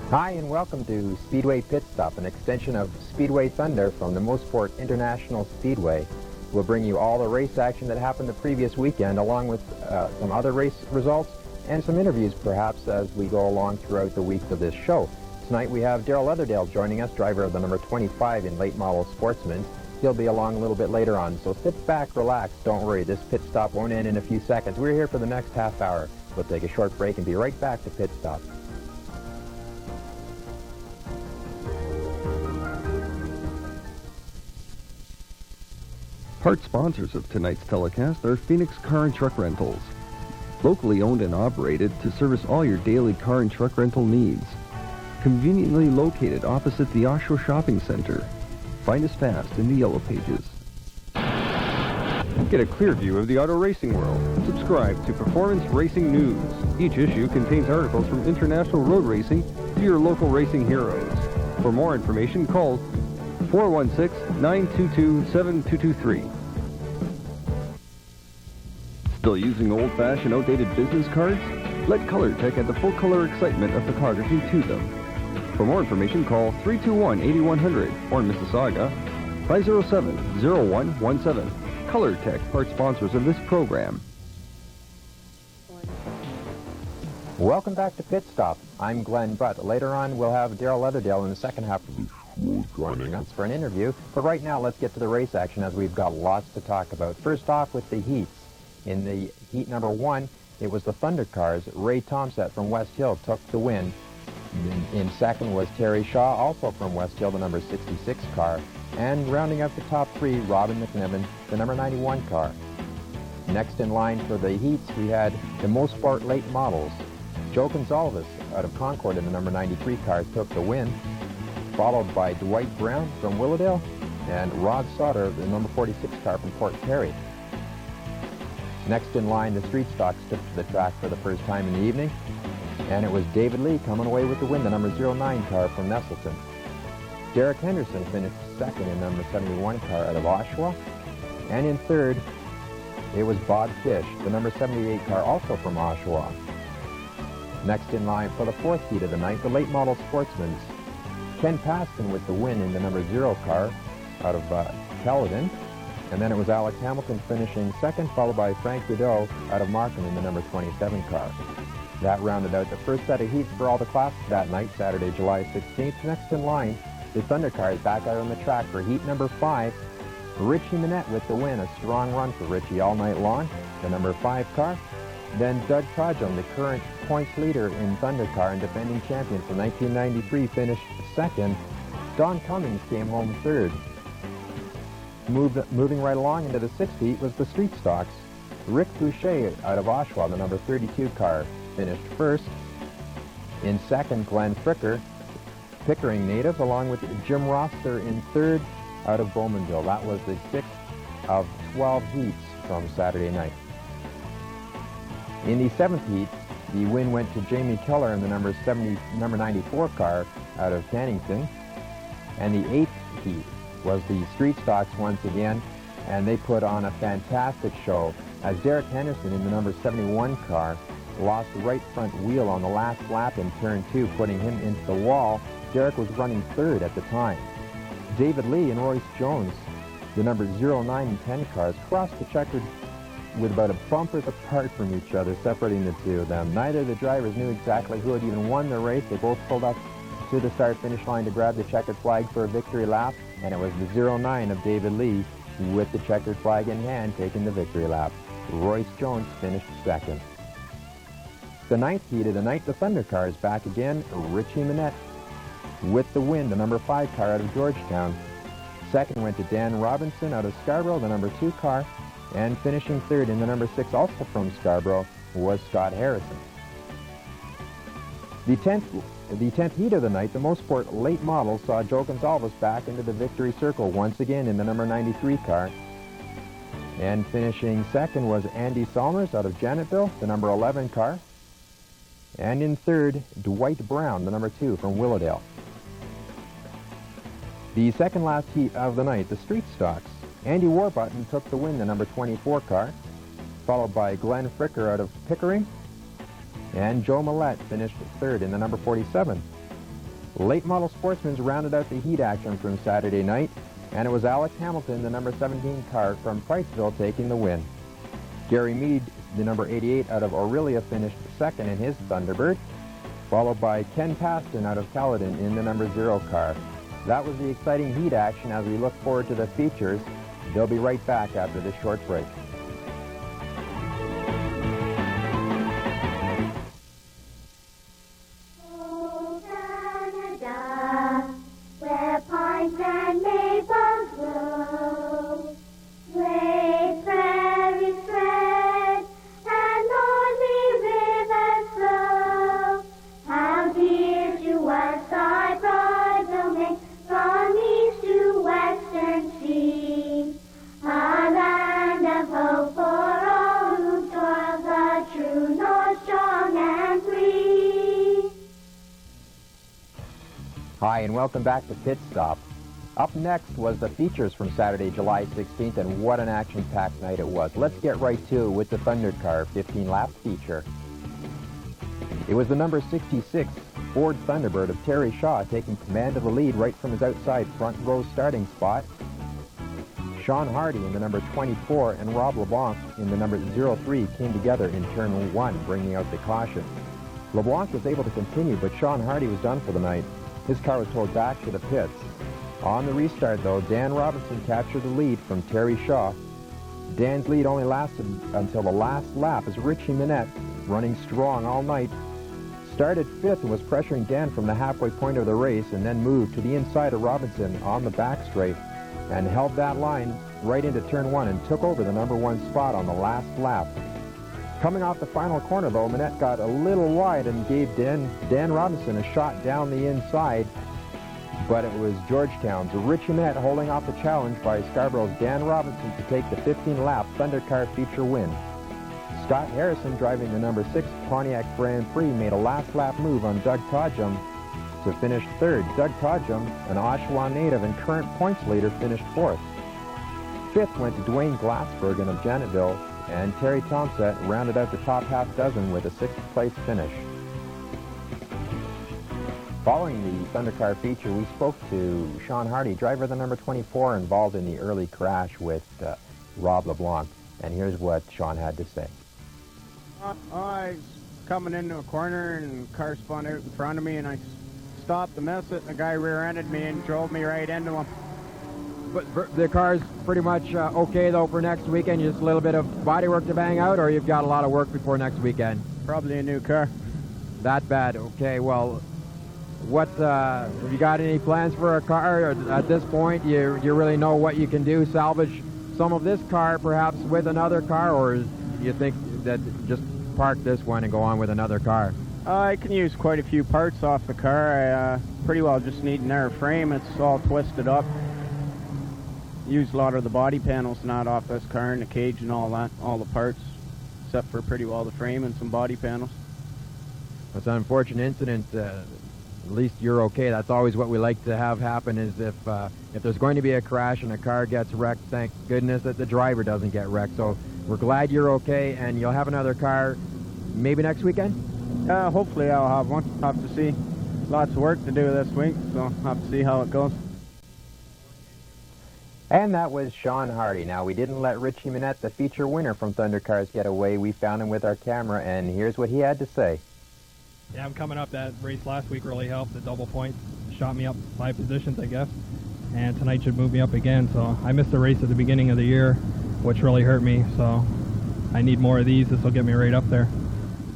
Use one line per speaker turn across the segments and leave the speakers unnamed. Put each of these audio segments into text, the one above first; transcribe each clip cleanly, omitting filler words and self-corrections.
Hi and welcome to Speedway Pit Stop, an extension of Speedway Thunder from the Mosport International Speedway. We'll bring you all the race action that happened the previous weekend, along with some other race results and some interviews perhaps as we go along throughout the weeks of this show. Tonight we have Darrell Leatherdale joining us, driver of the number 25 in late model Sportsman. He'll be along a little bit later on, so sit back, relax, don't worry. This pit stop won't end in a few seconds. We're here for the next half hour. We'll take a short break and be right back to Pit Stop.
Part sponsors of tonight's telecast are Phoenix Car and Truck Rentals, locally owned and operated to service all your daily car and truck rental needs. Conveniently located opposite the Oshawa Shopping Center. Find us fast in the Yellow Pages. Get a clear view of the auto racing world. Subscribe to Performance Racing News. Each issue contains articles from international road racing to your local racing heroes. For more information, call 416-922-7223. Still using old-fashioned, outdated business cards? Let ColorTech add the full-color excitement of photography to them. For more information, call 321-8100 or in Mississauga, 507-0117. ColorTech, part sponsors of this program.
Welcome back to Pit Stop. I'm Glenn Butt. Later on, we'll have Darrell Leatherdale in the second half of the show joining us for an interview. But right now, let's get to the race action as we've got lots to talk about. First off with the heats. In the heat number 1, it was the Thunder Cars. Ray Tomsett from West Hill took the win. In second was Terry Shaw, also from West Hill, the number 66 car. And rounding out the top 3, Robin McNiven, the number 91 car. Next in line for the heats, we had the Mosport late models. Joe Gonsalves out of Concord in the number 93 car took the win, followed by Dwight Brown from Willowdale and Rod Sauter, the number 46 car from Port Perry. Next in line, the Street Stocks took to the track for the first time in the evening, and it was David Lee coming away with the win, the number 09 car from Nestleton. Derek Henderson finished second in number 71 car out of Oshawa, and in third, it was Bob Fish, the number 78 car, also from Oshawa. Next in line for the fourth heat of the night, the late model Sportsman's. Ken Paston with the win in the number 0 car out of Caledon. And then it was Alex Hamilton finishing second, followed by Frank Godot out of Markham in the number 27 car. That rounded out the first set of heats for all the classes that night, Saturday, July 16th. Next in line, the Thunder Cars back out on the track for heat number 5. Richie Minette with the win, a strong run for Richie all night long, the number 5 car. Then Doug Todjon, the current points leader in Thunder Car and defending champion from 1993, finished second. Don Cummings came home third. Moving right along into the sixth heat was the Street Stocks. Rick Boucher out of Oshawa, the number 32 car, finished first. In second, Glenn Fricker, Pickering native, along with Jim Roster in third out of Bowmanville. That was the 6th of 12 heats from Saturday night. In the 7th heat, the win went to Jamie Keller in the number 94 car out of Cannington. And the 8th heat was the Street Stocks once again, and they put on a fantastic show as Derek Henderson in the number 71 car lost the right front wheel on the last lap in turn 2, putting him into the wall. Derek was running third at the time. David Lee and Royce Jones, the number 09 and 10 cars, crossed the checkered with about a bumpers apart from each other, separating the two of them. Neither of the drivers knew exactly who had even won the race. They both pulled up to the start-finish line to grab the checkered flag for a victory lap, and it was the 09 of David Lee with the checkered flag in hand taking the victory lap. Royce Jones finished second. The 9th heat of the night, the Thunder Cars back again. Richie Minette with the win, the number 5 car out of Georgetown. Second went to Dan Robinson out of Scarborough, the number 2 car. And finishing third in the number 6, also from Scarborough, was Scott Harrison. The 10th heat of the night, the Mosport late model, saw Joe Gonsalves back into the victory circle once again in the number 93 car. And finishing second was Andy Salmers out of Janetville, the number 11 car. And in third, Dwight Brown, the number 2 from Willowdale. The second last heat of the night, the Street Stocks. Andy Warbutton took the win, the number 24 car, followed by Glenn Fricker out of Pickering, and Joe Millette finished third in the number 47. Late model sportsmen rounded out the heat action from Saturday night, and it was Alex Hamilton, the number 17 car from Priceville, taking the win. Gary Mead, the number 88 out of Aurelia, finished second in his Thunderbird, followed by Ken Paston out of Caledon in the number 0 car. That was the exciting heat action as we look forward to the features. They'll be right back after this short break. Hi, and welcome back to Pit Stop. Up next was the features from Saturday, July 16th, and what an action-packed night it was. Let's get right to it with the Thunder Car 15-lap feature. It was the number 66 Ford Thunderbird of Terry Shaw taking command of the lead right from his outside front row starting spot. Sean Hardy in the number 24 and Rob LeBlanc in the number 03 came together in turn 1, bringing out the caution. LeBlanc was able to continue, but Sean Hardy was done for the night. His car was towed back to the pits. On the restart, though, Dan Robinson captured the lead from Terry Shaw. Dan's lead only lasted until the last lap as Richie Minette, running strong all night, started 5th and was pressuring Dan from the halfway point of the race, and then moved to the inside of Robinson on the back straight and held that line right into turn 1 and took over the number 1 spot on the last lap. Coming off the final corner, though, Minette got a little wide and gave Dan Robinson a shot down the inside, but it was Georgetown's Richie Minette holding off the challenge by Scarborough's Dan Robinson to take the 15-lap Thunder Car feature win. Scott Harrison, driving the number 6 Pontiac Grand Prix, made a last-lap move on Doug Todjum to finish 3rd. Doug Todjum, an Oshawa native and current points leader, finished 4th. 5th went to Dwayne Glassbergen of Janetville, and Terry Thompson rounded out the top half dozen with a 6th place finish. Following the Thunder Car feature, we spoke to Sean Hardy, driver of the number 24, involved in the early crash with Rob LeBlanc. And here's what Sean had to say.
I was coming into a corner and the car spun out in front of me, and I stopped to miss it, and the guy rear-ended me and drove me right into him.
But the car's pretty much okay, though, for next weekend? Just a little bit of body work to bang out, or you've got a lot of work before next weekend?
Probably a new car.
That bad? Okay, well, what, have you got any plans for a car? Or at this point, you really know what you can do? Salvage some of this car, perhaps, with another car, or you think that just park this one and go on with another car?
I can use quite a few parts off the car. I pretty well just need an air frame. It's all twisted up. Used a lot of the body panels not off this car, and the cage and all that, all the parts, except for pretty well the frame and some body panels.
It's an unfortunate incident. At least you're okay. That's always what we like to have happen, is if there's going to be a crash and a car gets wrecked, thank goodness that the driver doesn't get wrecked. So we're glad you're okay, and you'll have another car maybe next weekend?
Hopefully I'll have one. Have to see. Lots of work to do this week, so I'll have to see how it goes.
And that was Sean Hardy. Now, we didn't let Richie Minette, the feature winner from Thunder Cars, get away. We found him with our camera, and here's what he had to say.
Yeah, I'm coming up. That race last week really helped. The double points shot me up 5 positions, I guess. And tonight should move me up again. So I missed the race at the beginning of the year, which really hurt me. So I need more of these. This will get me right up there.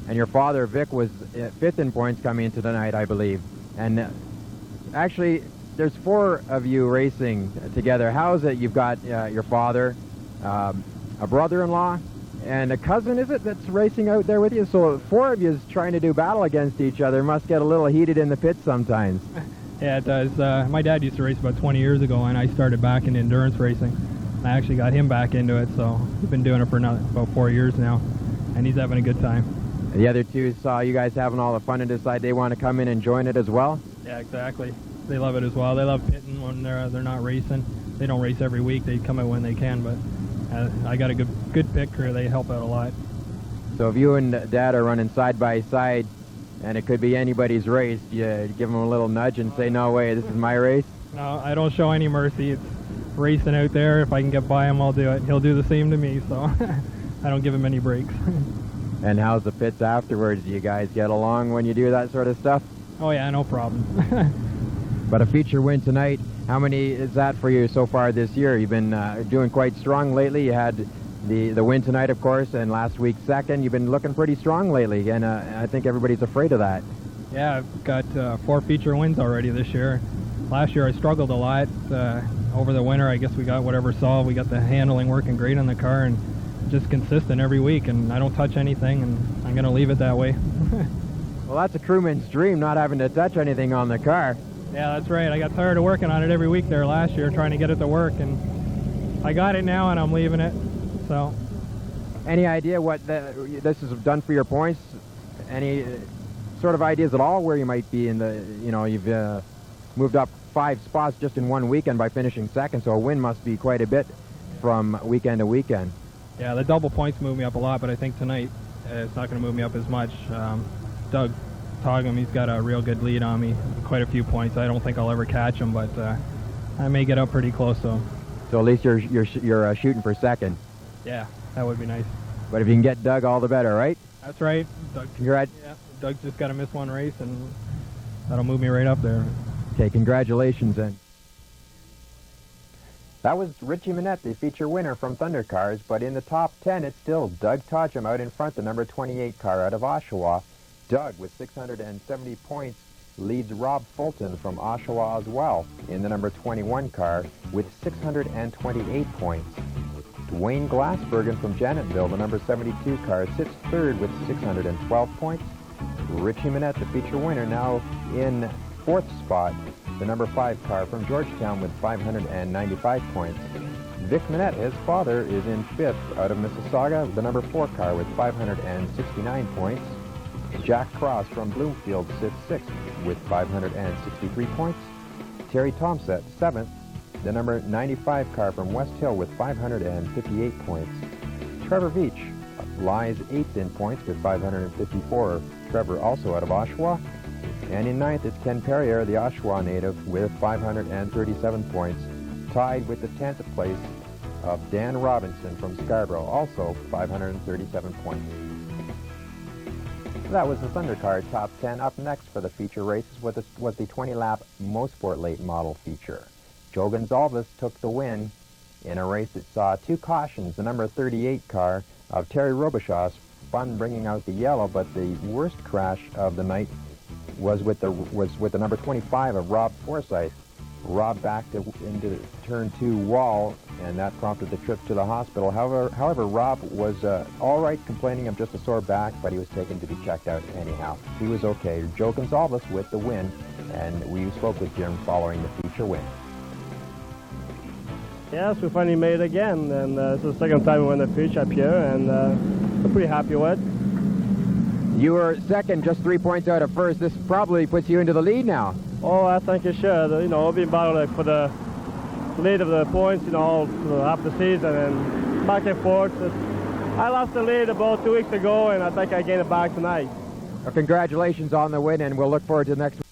And your father, Vic, was 5th in points coming into tonight, I believe. And actually, there's 4 of you racing together. How is it you've got your father, a brother-in-law, and a cousin, is it, that's racing out there with you? So 4 of you is trying to do battle against each other. Must get a little heated in the pits sometimes.
Yeah, it does. My dad used to race about 20 years ago, and I started back in endurance racing. I actually got him back into it, so he's been doing it for about 4 years now, and he's having a good time.
The other 2 saw you guys having all the fun and decide they want to come in and join it as well?
Yeah, exactly. They love it as well. They love pitting when they're not racing. They don't race every week. They come out when they can, but I got a good pit crew. They help out a lot.
So if you and Dad are running side by side, and it could be anybody's race, you give him a little nudge and say, no way, this is my race?
No, I don't show any mercy. It's racing out there. If I can get by him, I'll do it. He'll do the same to me, so I don't give him any breaks.
And how's the pits afterwards? Do you guys get along when you do that sort of stuff?
Oh yeah, no problem.
But a feature win tonight, how many is that for you so far this year? You've been doing quite strong lately. You had the win tonight, of course, and last week second. You've been looking pretty strong lately, and I think everybody's afraid of that.
Yeah, I've got 4 feature wins already this year. Last year I struggled a lot. Over the winter, I guess we got whatever solved. We got the handling working great on the car, and just consistent every week, and I don't touch anything, and I'm going to leave it that way.
Well, that's a crewman's dream, not having to touch anything on the car.
Yeah, that's right. I got tired of working on it every week there last year, trying to get it to work, and I got it now, and I'm leaving it. So,
any idea what this has done for your points? Any sort of ideas at all where you might be in the, you've moved up 5 spots just in one weekend by finishing second, so a win must be quite a bit from weekend to weekend.
Yeah, the double points moved me up a lot, but I think tonight it's not going to move me up as much. Doug Togham, he's got a real good lead on me, quite a few points. I don't think I'll ever catch him, but I may get up pretty close, though.
So at least you're shooting for second.
Yeah, that would be nice.
But if you can get Doug, all the better, right?
That's right. Yeah, Doug's just got to miss one race, and that'll move me right up there.
Okay, congratulations, then.
That was Richie Minette, the feature winner from Thunder Cars, but in the top 10, it's still Doug Togham out in front, the number 28 car out of Oshawa. Doug, with 670 points, leads Rob Fulton from Oshawa as well in the number 21 car with 628 points. Dwayne Glassbergen from Janetville, the number 72 car, sits third with 612 points. Richie Minette, the feature winner, now in 4th spot, the number 5 car from Georgetown with 595 points. Vic Minette, his father, is in 5th out of Mississauga, the number 4 car with 569 points. Jack Cross from Bloomfield sits 6th with 563 points. Terry Tomset, 7th, the number 95 car from West Hill with 558 points. Trevor Veach lies 8th in points with 554. Trevor also out of Oshawa. And in 9th, it's Ken Perrier, the Oshawa native, with 537 points, tied with the 10th place of Dan Robinson from Scarborough, also 537 points. That was the Thunder Car Top 10. Up next for the feature races was the 20-lap Mosport Late Model feature. Joe Gonzalez took the win in a race that saw 2 cautions. The number 38 car of Terry Robichaux's fun bringing out the yellow, but the worst crash of the night was with the number 25 of Rob Forsyth. Rob backed into turn 2 wall, and that prompted the trip to the hospital. However, Rob was all right, complaining of just a sore back, but he was taken to be checked out anyhow. He was okay. Joe Gonzalez with the win, and we spoke with Jim following the feature win.
Yes, we finally made it again, and this is the second time we won the feature up here, and we're pretty happy with it.
You were second, just 3 points out of first. This probably puts you into the lead now.
Oh, I think it should. We've been battling for the lead of the points, all half the season, and back and forth. I lost the lead about 2 weeks ago, and I think I gained it back tonight.
Well, congratulations on the win, and we'll look forward to the next one.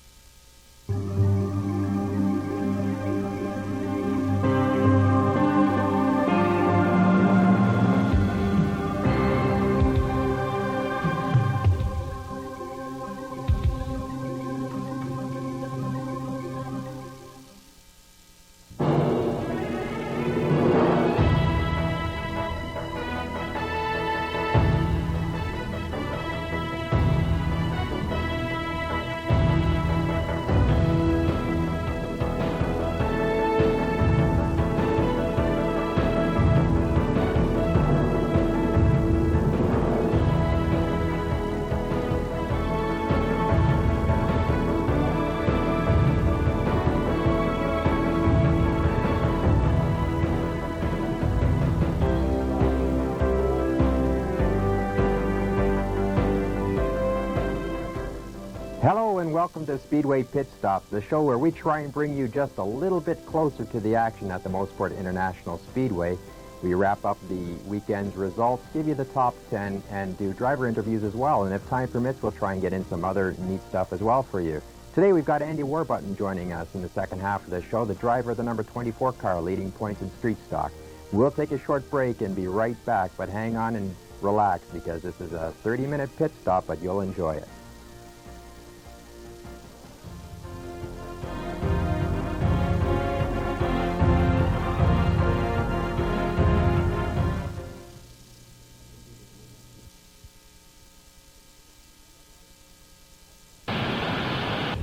Hello and welcome to Speedway Pit Stop, the show where we try and bring you just a little bit closer to the action at the Mosport International Speedway. We wrap up the weekend's results, give you the top 10, and do driver interviews as well. And if time permits, we'll try and get in some other neat stuff as well for you. Today we've got Andy Warbutton joining us in the second half of the show, the driver of the number 24 car leading points in street stock. We'll take a short break and be right back, but hang on and relax because this is a 30-minute pit stop, but you'll enjoy it.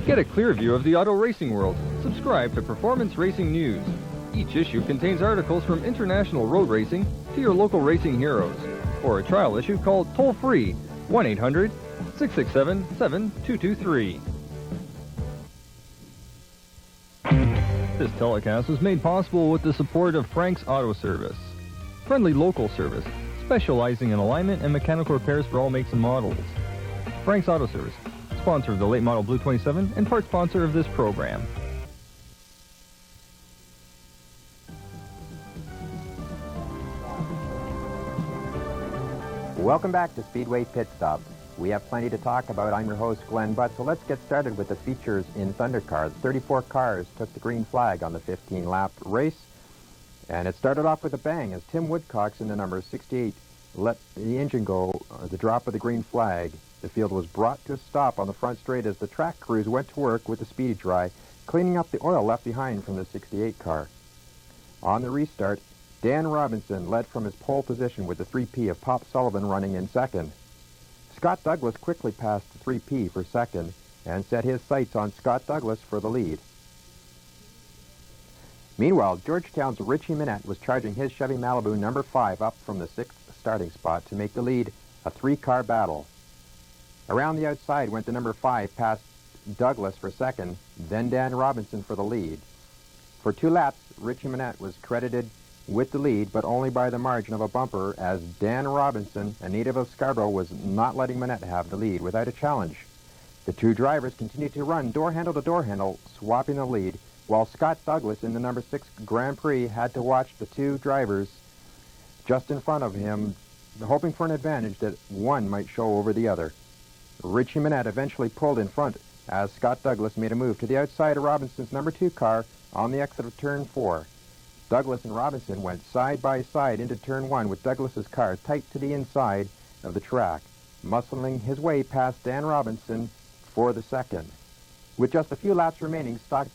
Get a clear view of the auto racing world. Subscribe to Performance Racing News. Each issue contains articles from international road racing to your local racing heroes. Or a trial issue called toll-free 1-800-667-7223. This telecast was made possible with the support of Frank's Auto Service. Friendly local service, specializing in alignment and mechanical repairs for all makes and models. Frank's Auto Service, sponsor of the late model Blue 27 and part sponsor of this program.
Welcome back to Speedway Pit Stop. We have plenty to talk about. I'm your host, Glenn Butt, so let's get started with the features in Thundercar. The 34 cars took the green flag on the 15-lap race, and it started off with a bang as Tim Woodcox in the number 68 let the engine go, the drop of the green flag. The field was brought to a stop on the front straight as the track crews went to work with the speedy dry, cleaning up the oil left behind from the 68 car. On the restart, Dan Robinson led from his pole position with the 3P of Pop Sullivan running in second. Scott Douglas quickly passed the 3P for second and set his sights on Scott Douglas for the lead. Meanwhile, Georgetown's Richie Minette was charging his Chevy Malibu number 5 up from the 6th starting spot to make the lead a 3-car battle. Around the outside went the number 5 past Douglas for second, then Dan Robinson for the lead. For 2 laps, Richie Minette was credited with the lead, but only by the margin of a bumper, as Dan Robinson, a native of Scarborough, was not letting Minette have the lead without a challenge. The two drivers continued to run door handle to door handle, swapping the lead, while Scott Douglas in the number 6 Grand Prix had to watch the two drivers just in front of him, hoping for an advantage that one might show over the other. Richie Minette eventually pulled in front as Scott Douglas made a move to the outside of Robinson's number 2 car on the exit of turn 4. Douglas and Robinson went side by side into turn 1 with Douglas's car tight to the inside of the track, muscling his way past Dan Robinson for the second. With just a few laps remaining, Scott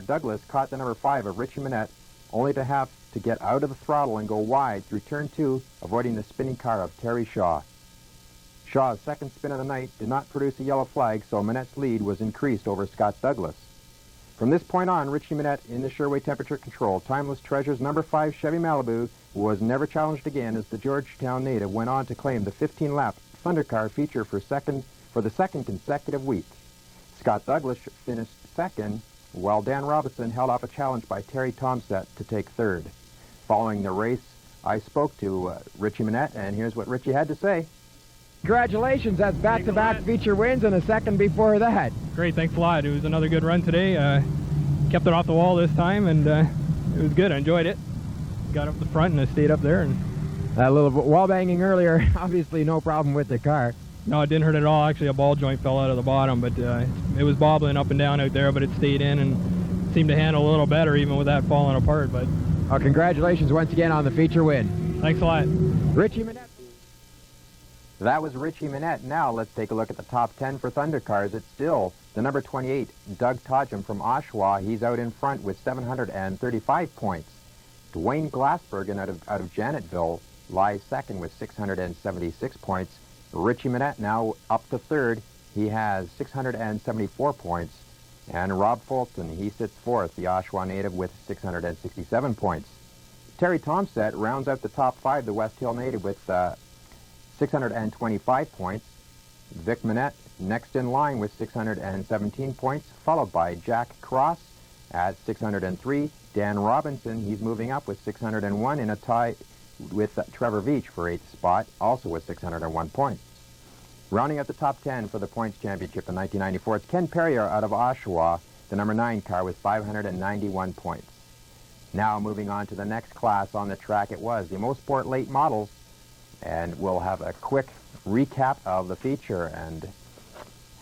Douglas caught the number 5 of Richie Minette, only to have to get out of the throttle and go wide through turn 2, avoiding the spinning car of Terry Shaw. Shaw's second spin of the night did not produce a yellow flag, so Minette's lead was increased over Scott Douglas. From this point on, Richie Minette in the Sherway temperature control Timeless Treasures number 5 Chevy Malibu was never challenged again, as the Georgetown native went on to claim the 15-lap Thundercar feature for the second consecutive week. Scott Douglas finished second, while Dan Robinson held off a challenge by Terry Tomsett to take third. Following the race, I spoke to Richie Minette, and here's what Richie had to say.
Congratulations, that's back-to-back feature wins and a second before that.
Great, thanks a lot. It was another good run today. Kept it off the wall this time, and it was good. I enjoyed it. Got up the front, and I stayed up there. And
that little wall banging earlier, obviously no problem with the car.
No, it didn't hurt at all. Actually, a ball joint fell out of the bottom, but it was bobbling up and down out there, but it stayed in and seemed to handle a little better even with that falling apart. But
congratulations once again on the feature win.
Thanks a lot.
Richie Minette.
That was Richie Minette. Now let's take a look at the top 10 for Thundercars. It's still the number 28, Doug Todgham from Oshawa. He's out in front with 735 points. Dwayne Glassbergen out of Janetville lies second with 676 points. Richie Minette now up to third. He has 674 points. And Rob Fulton, he sits fourth, the Oshawa native, with 667 points. Terry Tomsett rounds out the top 5, the West Hill native, with 625 points. Vic Minette next in line with 617 points, followed by Jack Cross at 603. Dan Robinson, he's moving up with 601 in a tie with Trevor Veach for 8th spot, also with 601 points. Rounding out the top 10 for the points championship in 1994, it's Ken Perrier out of Oshawa, the number 9 car with 591 points. Now moving on to the next class on the track, it was the Mosport late models, and we'll have a quick recap of the feature and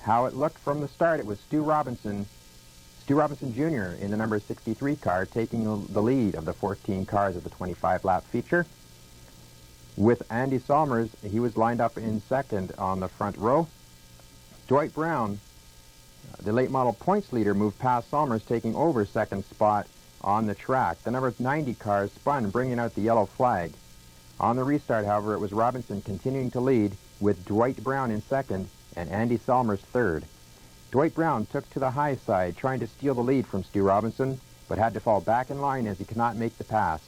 how it looked from the start. It was Stu Robinson Jr. in the number 63 car taking the lead of the 14 cars of the 25-lap feature. With Andy Salmers, he was lined up in second on the front row. Dwight Brown, the late model points leader, moved past Salmers, taking over second spot on the track. The number 90 car spun, bringing out the yellow flag. On the restart, however, it was Robinson continuing to lead, with Dwight Brown in second and Andy Salmers third. Dwight Brown took to the high side, trying to steal the lead from Stu Robinson, but had to fall back in line as he could not make the pass.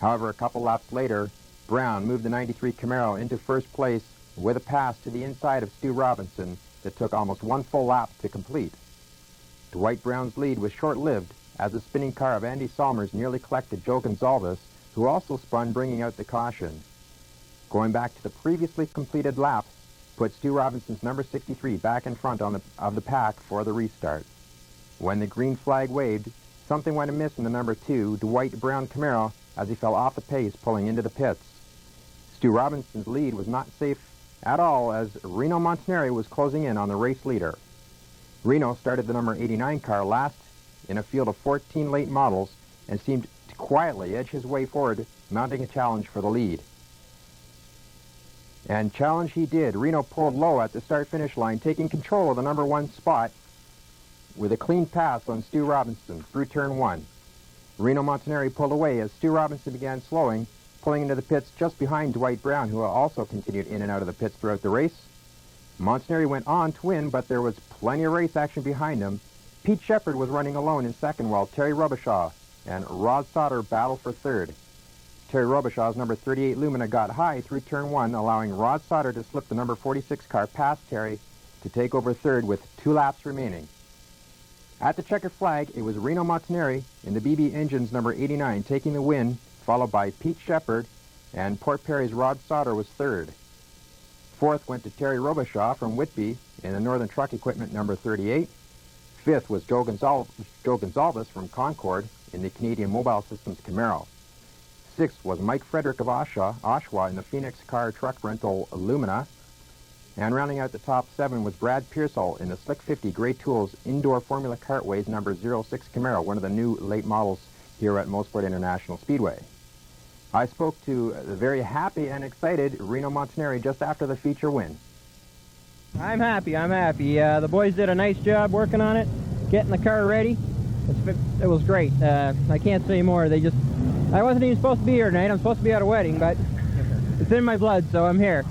However, a couple laps later, Brown moved the 93 Camaro into first place with a pass to the inside of Stu Robinson that took almost one full lap to complete. Dwight Brown's lead was short-lived as the spinning car of Andy Salmers nearly collected Joe Gonzalez, who also spun, bringing out the caution. Going back to the previously completed laps put Stu Robinson's number 63 back in front of the pack for the restart. When the green flag waved, something went amiss in the number 2 Dwight Brown Camaro as he fell off the pace pulling into the pits. Stu Robinson's lead was not safe at all as Reno Montanari was closing in on the race leader. Reno started the number 89 car last in a field of 14 late models and seemed to quietly edge his way forward, mounting a challenge for the lead. And challenge he did. Reno pulled low at the start-finish line, taking control of the number 1 spot with a clean pass on Stu Robinson through turn 1. Reno Montanari pulled away as Stu Robinson began slowing, pulling into the pits just behind Dwight Brown, who also continued in and out of the pits throughout the race. Montanari went on to win, but there was plenty of race action behind him. Pete Shepard was running alone in second, while Terry Robichaud and Rod Sauter battled for third. Terry Robichaux's number 38 Lumina got high through turn 1, allowing Rod Sauter to slip the number 46 car past Terry to take over third with 2 laps remaining. At the checkered flag, it was Reno Montanari in the BB Engines number 89 taking the win, followed by Pete Shepard, and Port Perry's Rod Sauter was third. Fourth went to Terry Robichaud from Whitby in the Northern Truck Equipment number 38. Fifth was Joe Gonzalez from Concord in the Canadian Mobile Systems Camaro. Sixth was Mike Frederick of Oshawa in the Phoenix Car Truck Rental Lumina. And rounding out the top 7 was Brad Pearsall in the Slick 50 Great Tools Indoor Formula Cartways number 06 Camaro, one of the new late models here at Mosport International Speedway. I spoke to the very happy and excited Reno Montanari just after the feature win.
I'm happy. The boys did a nice job working on it, getting the car ready. It was great. I can't say more. I wasn't even supposed to be here tonight. I'm supposed to be at a wedding, but it's in my blood, so I'm here.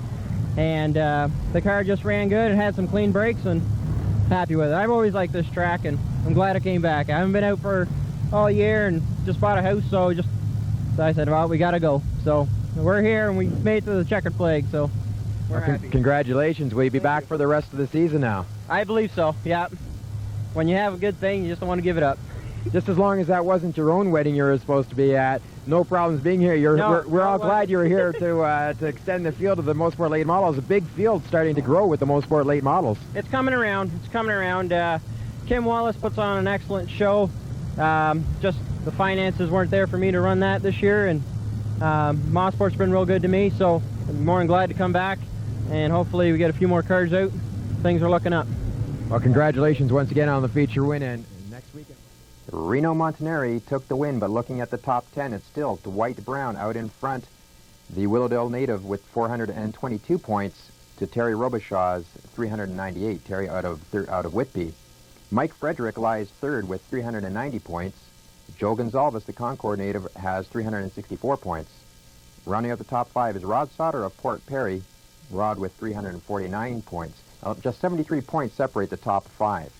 And the car just ran good. It had some clean brakes, and happy with it. I've always liked this track, and I'm glad I came back. I haven't been out for all year and just bought a house, so I said, well, we got to go. So we're here, and we made it to the checkered flag, so we're happy.
Congratulations. Will you be back for the rest of the season now?
I believe so, yeah. When you have a good thing, you just don't want to give it up.
Just as long as that wasn't your own wedding you were supposed to be at, no problems being here. We're all glad you were here to extend the field of the Mosport late models. A big field starting to grow with the Mosport late models.
It's coming around. Kim Wallace puts on an excellent show. Just the finances weren't there for me to run that this year, and Mosport's been real good to me, so I'm more than glad to come back, and hopefully we get a few more cars out. Things are looking up.
Well, congratulations once again on the feature win, and next weekend.
Reno Montanari took the win, but looking at the top 10, it's still Dwight Brown out in front, the Willowdale native with 422 points to Terry Robichaux's 398, Terry out of Whitby. Mike Frederick lies third with 390 points. Joe Gonzalez, the Concord native, has 364 points. Rounding out the top 5 is Rod Sauter of Port Perry, Rod with 349 points. Just 73 points separate the top 5.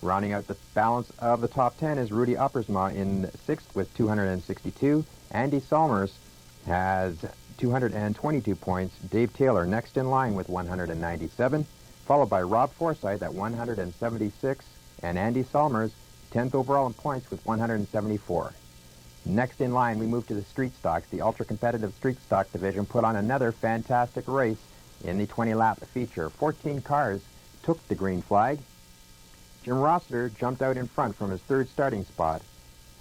Rounding out the balance of the top 10 is Rudy Uppersma in 6th with 262. Andy Salmers has 222 points. Dave Taylor next in line with 197, followed by Rob Forsyth at 176, and Andy Salmers 10th overall in points with 174. Next in line, we move to the street stocks. The ultra-competitive street stock division put on another fantastic race in the 20-lap feature. 14 cars took the green flag. Jim Rossiter jumped out in front from his third starting spot.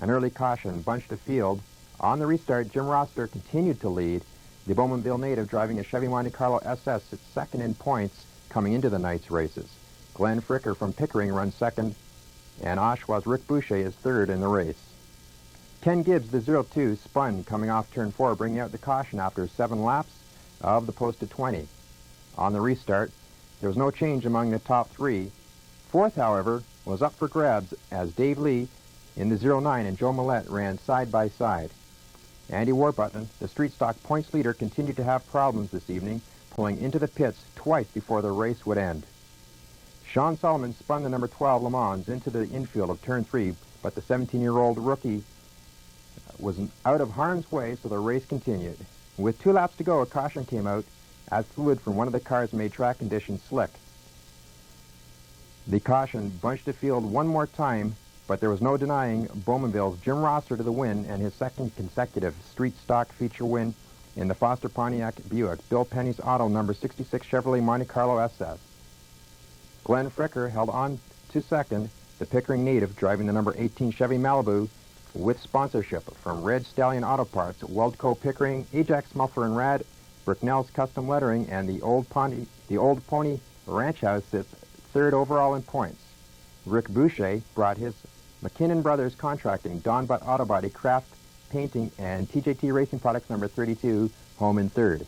An early caution bunched the field. On the restart, Jim Rossiter continued to lead. The Bowmanville native driving a Chevy Monte Carlo SS sits second in points coming into the night's races. Glenn Fricker from Pickering runs second, and Oshawa's Rick Boucher is third in the race. Ken Gibbs, the 02, spun coming off turn 4, bringing out the caution after 7 laps of the posted 20. On the restart, there was no change among the top 3. Fourth, however, was up for grabs as Dave Lee in the 09 and Joe Millette ran side by side. Andy Warburton, the street stock points leader, continued to have problems this evening, pulling into the pits twice before the race would end. Sean Solomon spun the number 12 Le Mans into the infield of turn 3, but the 17-year-old rookie was out of harm's way, so the race continued. With 2 laps to go, a caution came out as fluid from one of the cars made track conditions slick. The caution bunched the field one more time, but there was no denying Bowmanville's Jim Rosser to the win and his second consecutive street stock feature win in the Foster Pontiac Buick, Bill Penny's Auto number 66 Chevrolet Monte Carlo SS. Glenn Fricker held on to second, the Pickering native driving the number 18 Chevy Malibu with sponsorship from Red Stallion Auto Parts, Weldco Pickering, Ajax Muffler and Rad, Bricknell's Custom Lettering, and the Old Pony Ranch House sits third overall in points. Rick Boucher brought his McKinnon Brothers Contracting, Don Butt Auto Body, Craft Painting, and TJT Racing Products number 32 home in third.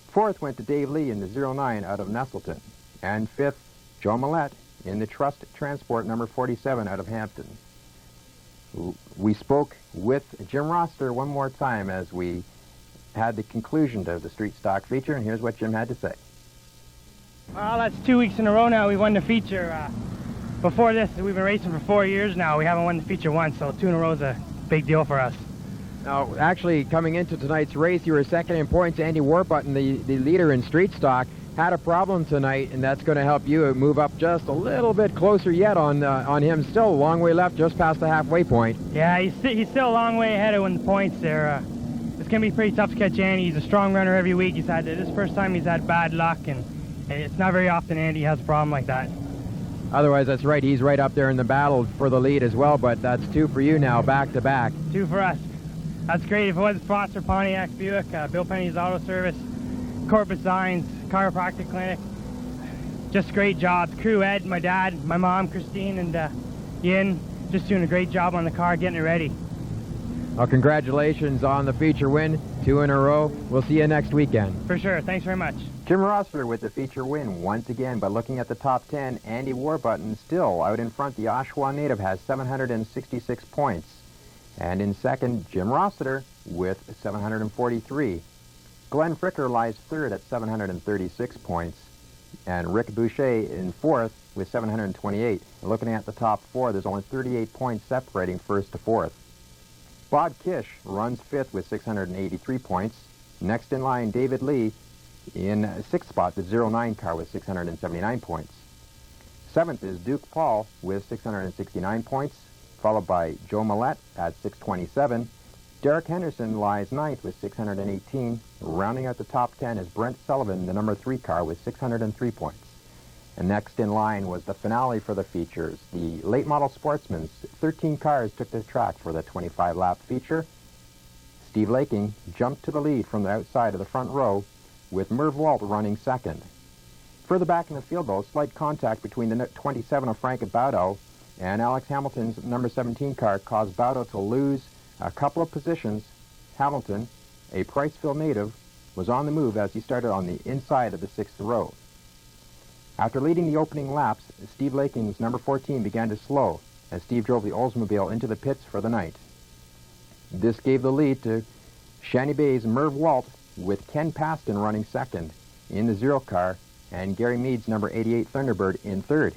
Fourth went to Dave Lee in the 09 out of Nestleton. And fifth, Joe Millette in the Trust Transport number 47 out of Hampton. We spoke with Jim Roster one more time as we had the conclusion to the street stock feature, and here's what Jim had to say.
Well, that's 2 weeks in a row now we won the feature. Before this, we've been racing for 4 years now. We haven't won the feature once, so 2 in a row is a big deal for us.
Now, actually, coming into tonight's race, you were second in points. Andy Warburton, the leader in street stock, had a problem tonight, and that's going to help you move up just a little bit closer yet on him. Still a long way left, just past the halfway point.
Yeah, he's still a long way ahead of the points there. It's going to be pretty tough to catch Andy. He's a strong runner every week. This first time he's had bad luck, and it's not very often Andy has a problem like that.
Otherwise, that's right. He's right up there in the battle for the lead as well, but that's 2 for you now, back to back.
2 for us. That's great. If it was Foster Pontiac Buick, Bill Penny's Auto Service, Corporate Signs, Chiropractic Clinic, just great jobs. Crew Ed, my dad, my mom, Christine, and Ian, just doing a great job on the car, getting it ready.
Well, congratulations on the feature win, 2 in a row. We'll see you next weekend.
For sure. Thanks very much.
Jim Rossiter with the feature win once again, but looking at the top 10, Andy Warburton still out in front. The Oshawa native has 766 points. And in second, Jim Rossiter with 743. Glenn Fricker lies third at 736 points. And Rick Boucher in fourth with 728. And looking at the top 4, there's only 38 points separating first to fourth. Bob Kish runs fifth with 683 points. Next in line, David Lee in sixth spot, the 09 car with 679 points. Seventh is Duke Paul with 669 points, followed by Joe Millette at 627. Derek Henderson lies ninth with 618. Rounding out the top 10 is Brent Sullivan, the number 3 car with 603 points. And next in line was the finale for the features. The late model sportsmen, 13 cars took the track for the 25-lap feature. Steve Laking jumped to the lead from the outside of the front row, with Merv Walt running second. Further back in the field, though, slight contact between the 27 of Frank Baudo and Alex Hamilton's number 17 car caused Baudo to lose a couple of positions. Hamilton, a Priceville native, was on the move as he started on the inside of the 6th row. After leading the opening laps, Steve Laking's number 14 began to slow as Steve drove the Oldsmobile into the pits for the night. This gave the lead to Shanny Bay's Merv Walt, with Ken Paston running second in the 0 car and Gary Mead's number 88 Thunderbird in third.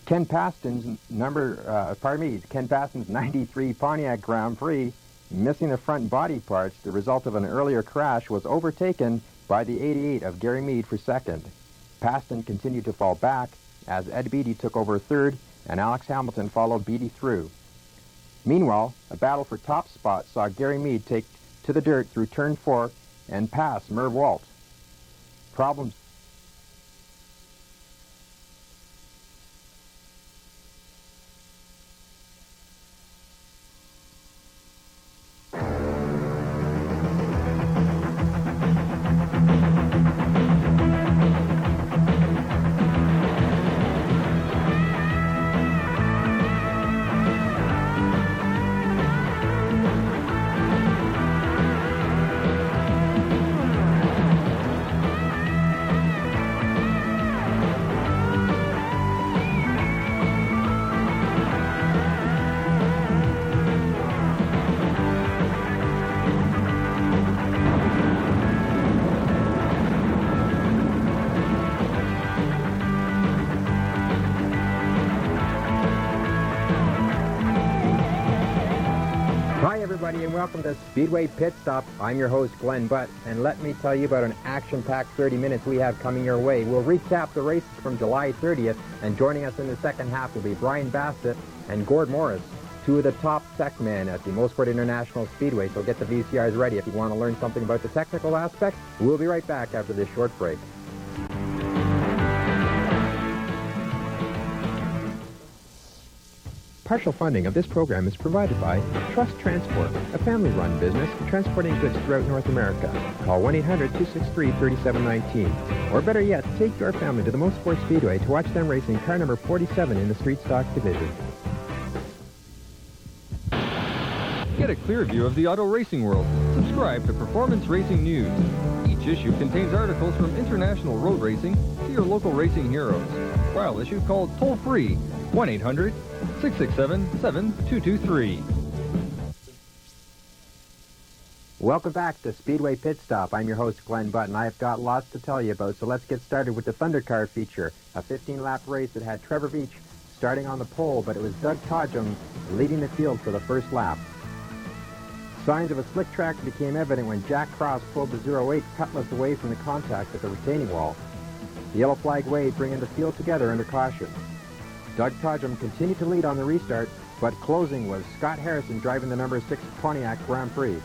Ken Paston's 93 Pontiac Grand Prix, missing the front body parts, the result of an earlier crash, was overtaken by the 88 of Gary Mead for second. Paston continued to fall back as Ed Beatty took over third and Alex Hamilton followed Beatty through. Meanwhile, a battle for top spot saw Gary Mead take to the dirt through turn 4 and pass Merv Walt. Problems
everybody, and welcome to Speedway Pit Stop. I'm your host, Glenn Butt, and let me tell you about an action-packed 30 minutes we have coming your way. We'll recap the races from July 30th, and joining us in the second half will be Brian Bassett and Gord Morse, two of the top tech men at the Mosport International Speedway. So get the VCRs ready if you want to learn something about the technical aspects. We'll be right back after this short break. Partial funding of this program is provided by Trust Transport, a family-run business transporting goods throughout North America. Call 1-800-263-3719. Or better yet, take your family to the Mosport Speedway to watch them racing car number 47 in the Street Stock Division.
Get a clear view of the auto racing world. Subscribe to Performance Racing News. Each issue contains articles from international road racing to your local racing heroes. Trial issue called toll-free 1-800-667-7223.
Welcome back to Speedway Pit Stop. I'm your host, Glenn Butt, and I've got lots to tell you about, so let's get started with the Thundercar feature, a 15-lap race that had Trevor Veach starting on the pole, but it was Doug Todgham leading the field for the first lap. Signs of a slick track became evident when Jack Cross pulled the 08 Cutlass away from the contact at the retaining wall. The yellow flag waved, bringing the field together under caution. Doug Todgham continued to lead on the restart, but closing was Scott Harrison driving the number 6 Pontiac Grand Prix.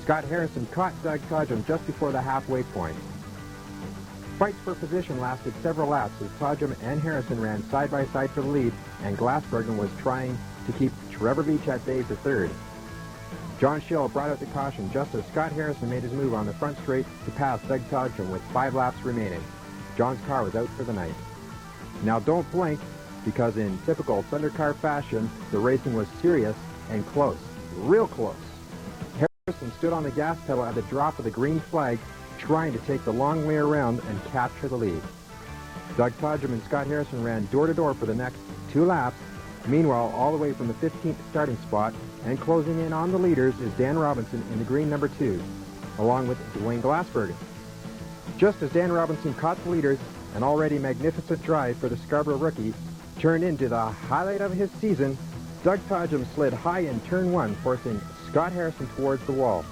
Scott Harrison caught Doug Todgham just before the halfway point. Fights for position lasted several laps as Todgham and Harrison ran side by side for the lead, and Glassbergen was trying to keep Trevor Veach at bay for third. John Schill brought out the caution just as Scott Harrison made his move on the front straight to pass Doug Todgham with 5 laps remaining. John's car was out for the night. Now don't blink, because in typical Thundercar fashion, the racing was serious and close, real close. Harrison stood on the gas pedal at the drop of the green flag, trying to take the long way around and capture the lead. Doug Todgham and Scott Harrison ran door-to-door for the next 2 laps. Meanwhile, all the way from the 15th starting spot and closing in on the leaders is Dan Robinson in the green number 2, along with Dwayne Glassbergen. Just as Dan Robinson caught the leaders, an already magnificent drive for the Scarborough rookie turned into the highlight of his season. Doug Todgham slid high in turn 1, forcing Scott Harrison towards the wall.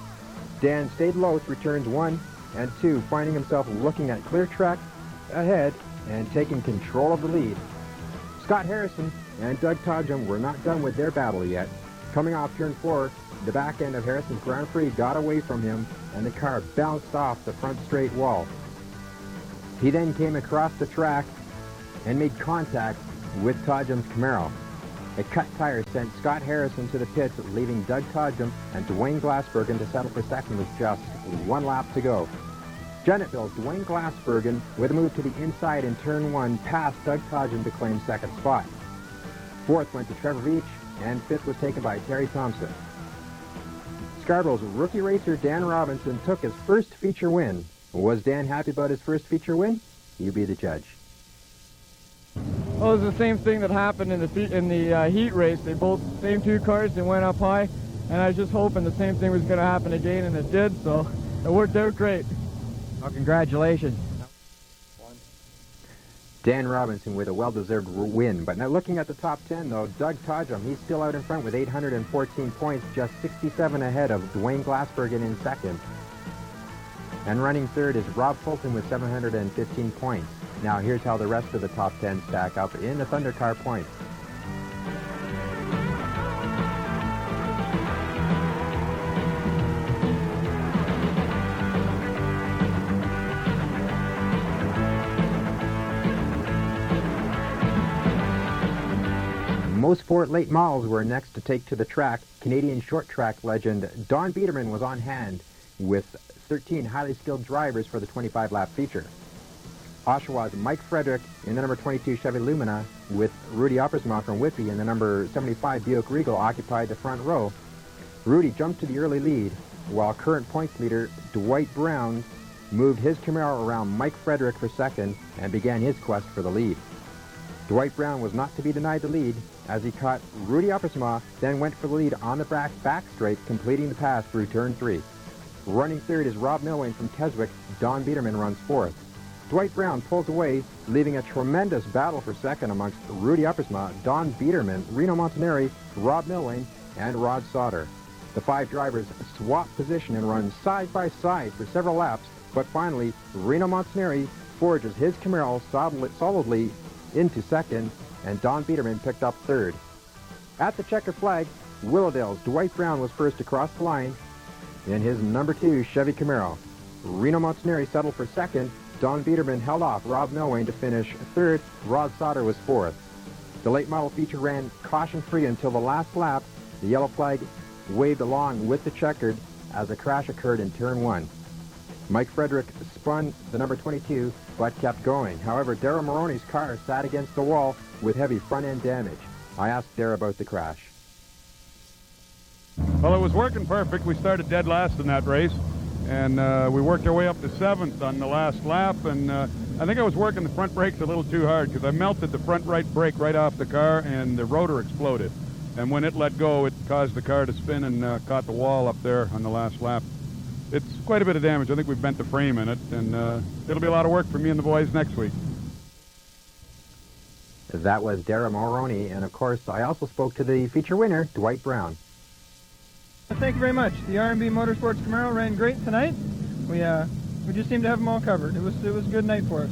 Dan stayed low through turns 1 and 2, finding himself looking at clear track ahead and taking control of the lead. Scott Harrison and Doug Todgham were not done with their battle yet. Coming off turn 4, the back end of Harrison's Grand Prix got away from him, and the car bounced off the front straight wall. He then came across the track and made contact with Todgham's Camaro. A cut tire sent Scott Harrison to the pits, leaving Doug Todgham and Dwayne Glassbergen to settle for second with just 1 lap to go. Gennetville's Dwayne Glassbergen, with a move to the inside in turn 1, passed Doug Todgham to claim second spot. Fourth went to Trevor Veach, and fifth was taken by Terry Thompson. Scarborough's rookie racer Dan Robinson took his first feature win. Was Dan happy about his first feature win? You be the judge.
Well, it was the same thing that happened in the heat race. They both, same 2 cars, they went up high, and I was just hoping the same thing was going to happen again, and it did, so it worked out great.
Well, congratulations. Dan Robinson with a well-deserved win. But now looking at the top 10, though, Doug Todgham, he's still out in front with 814 points, just 67 ahead of Dwayne Glassbergen in second. And running third is Rob Fulton with 715 points. Now here's how the rest of the top 10 stack up in the Thundercar points. Mosport late models were next to take to the track. Canadian short track legend Don Biederman was on hand with 13 highly skilled drivers for the 25-lap feature. Oshawa's Mike Frederick in the number 22 Chevy Lumina with Rudy Oppersma from Whitby in the number 75 Buick Regal occupied the front row. Rudy jumped to the early lead, while current points leader Dwight Brown moved his Camaro around Mike Frederick for second and began his quest for the lead. Dwight Brown was not to be denied the lead as he caught Rudy Oppersma, then went for the lead on the back straight, completing the pass through turn 3. Running third is Rob Milwain from Keswick. Don Biederman runs fourth. Dwight Brown pulls away, leaving a tremendous battle for second amongst Rudy Oppersma, Don Biederman, Reno Montanari, Rob Milwain, and Rod Sauter.
The 5 drivers swapped position and run side by side for several laps, but finally, Reno Montanari forges his Camaro solidly into second, and Don Biederman picked up third. At the checkered flag, Willowdale's Dwight Brown was first across the line in his number 2 Chevy Camaro. Reno Montanari settled for second. Don Biederman held off Rob Milwain to finish third. Rod Sauter was fourth. The late model feature ran caution-free until the last lap. The yellow flag waved along with the checkered as a crash occurred in turn 1. Mike Frederick spun the number 22, but kept going. However, Darrell Maroney's car sat against the wall with heavy front-end damage. I asked Darrell about the crash.
Well, it was working perfect. We started dead last in that race, and we worked our way up to 7th on the last lap, and I think I was working the front brakes a little too hard because I melted the front right brake right off the car, and the rotor exploded. And when it let go, it caused the car to spin and caught the wall up there on the last lap. It's quite a bit of damage. I think we've bent the frame in it, and it'll be a lot of work for me and the boys next week.
That was Darrell Maroney, and of course, I also spoke to the feature winner, Dwight Brown.
Thank you very much. The R&B Motorsports Camaro ran great tonight. We just seemed to have them all covered. It was a good night for us.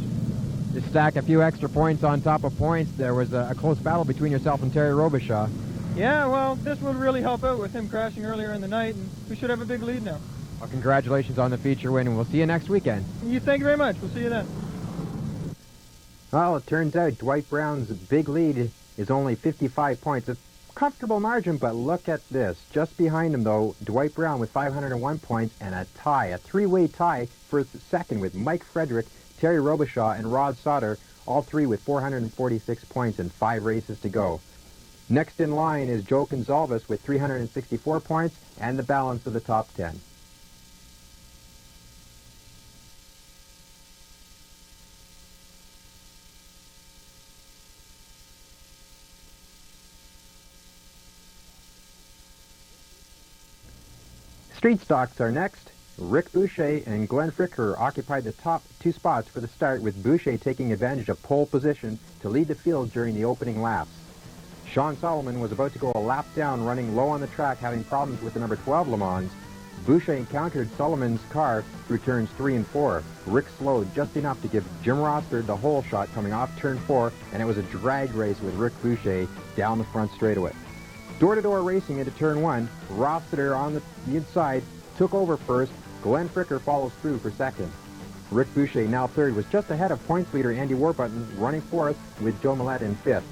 To stack a few extra points on top of points, there was a close battle between yourself and Terry Robichaud.
Yeah, well, this will really help out with him crashing earlier in the night, and we should have a big lead now.
Well, congratulations on the feature win, and we'll see you next weekend.
Thank you very much. We'll see you then.
Well, it turns out Dwight Brown's big lead is only 55 points. It's a comfortable margin, but look at this. Just behind him, though, Dwight Brown with 501 points and a tie, a 3-way tie for second with Mike Frederick, Terry Robichaud, and Rod Sauter, all 3 with 446 points and 5 races to go. Next in line is Joe Gonzalez with 364 points and the balance of the top 10. Street stocks are next. Rick Boucher and Glenn Fricker occupied the top 2 spots for the start, with Boucher taking advantage of pole position to lead the field during the opening laps. Sean Solomon was about to go a lap down, running low on the track, having problems with the number 12 Le Mans. Boucher encountered Solomon's car through turns 3 and 4. Rick slowed just enough to give Jim Roster the hole shot coming off turn 4, and it was a drag race with Rick Boucher down the front straightaway. Door-to-door racing into turn 1, Rossiter on the inside took over first. Glenn Fricker follows through for second. Rick Boucher, now third, was just ahead of points leader Andy Warburton, running fourth with Joe Millette in fifth.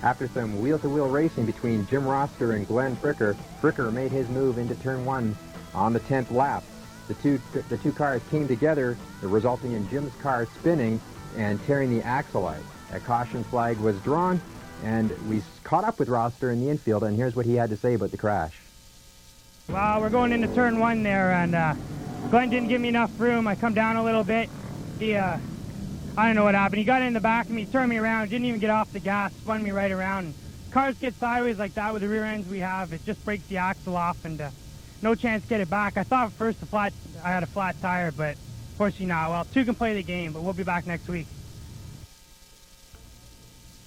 After some wheel-to-wheel racing between Jim Roster and Glenn Fricker, Fricker made his move into turn 1 on the 10th lap. The two cars came together, resulting in Jim's car spinning and tearing the axle out. A caution flag was drawn, and we caught up with Roster in the infield, and here's what he had to say about the crash.
Well, we're going into turn 1 there, and Glenn didn't give me enough room. I come down a little bit. I don't know what happened. He got in the back of me, turned me around, didn't even get off the gas, spun me right around. Cars get sideways like that with the rear ends we have. It just breaks the axle off, and no chance to get it back. I thought first I had a flat tire, but unfortunately not. Well, 2 can play the game, but we'll be back next week.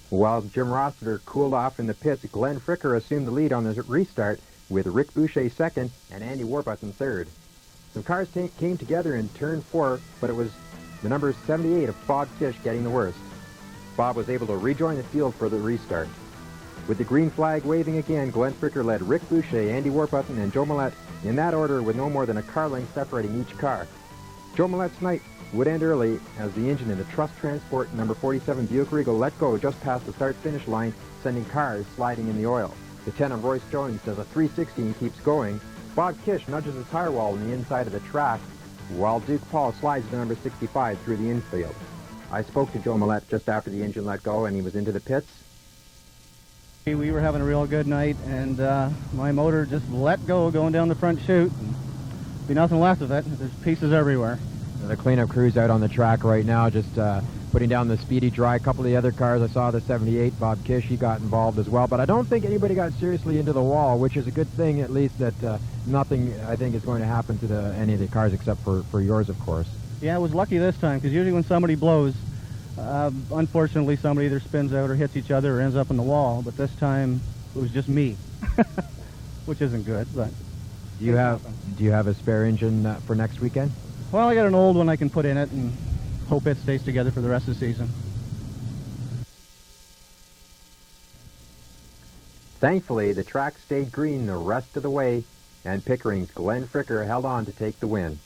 While Jim Rossiter cooled off in the pits, Glenn Fricker assumed the lead on the restart, with Rick Boucher second and Andy Warburton third. Some cars came together in turn 4, but it was the number 78 of Bob Kish getting the worst. Bob was able to rejoin the field for the restart. With the green flag waving again, Glenn Fricker led Rick Boucher, Andy Warburton, and Joe Millette in that order, with no more than a car length separating each car. Joe Millette's night would end early as the engine in the Trust Transport number 47 Buick Regal let go just past the start-finish line, sending cars sliding in the oil. The 10 of Royce Jones does a 360 and keeps going. Bob Kish nudges his tire wall on the inside of the track, while Duke Paul slides the number 65 through the infield. I spoke to Joe Millette just after the engine let go, and he was into the pits.
We were having a real good night, and my motor just let go going down the front chute. Be nothing left of it. There's pieces everywhere.
The cleanup crew's out on the track right now, just putting down the Speedy Dry. A couple of the other cars, I saw the 78, Bob Kish, he got involved as well. But I don't think anybody got seriously into the wall, which is a good thing, at least, that nothing, I think, is going to happen to any of the cars except for yours, of course.
Yeah, I was lucky this time, because usually when somebody blows, unfortunately somebody either spins out or hits each other or ends up in the wall. But this time, it was just me. which isn't good, but
Do you have a spare engine for next weekend?
well, I got an old one I can put in it and hope it stays together for the rest of the season.
Thankfully, the track stayed green the rest of the way, and Pickering's Glenn Fricker held on to take the win.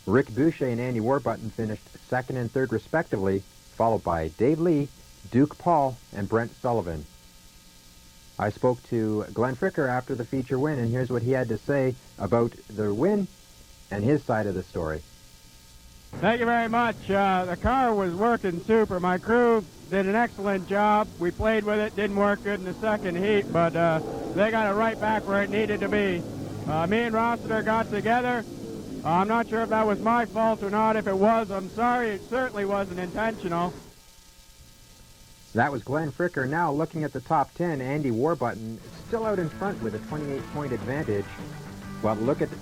Rick Boucher and Andy Warburton finished second and third respectively, followed by Dave Lee, Duke Paul, and Brent Sullivan. I spoke to Glenn Fricker after the feature win, and here's what he had to say about the win and his side of the story.
Thank you very much. The car was working super. My crew did an excellent job. We played with it. Didn't work good in the second heat, but they got it right back where it needed to be. Me and Rossiter got together. I'm not sure if that was my fault or not. If it was, I'm sorry. It certainly wasn't intentional.
That was Glenn Fricker. Now looking at the top 10, Andy Warburton still out in front with a 28-point advantage. Well, look at the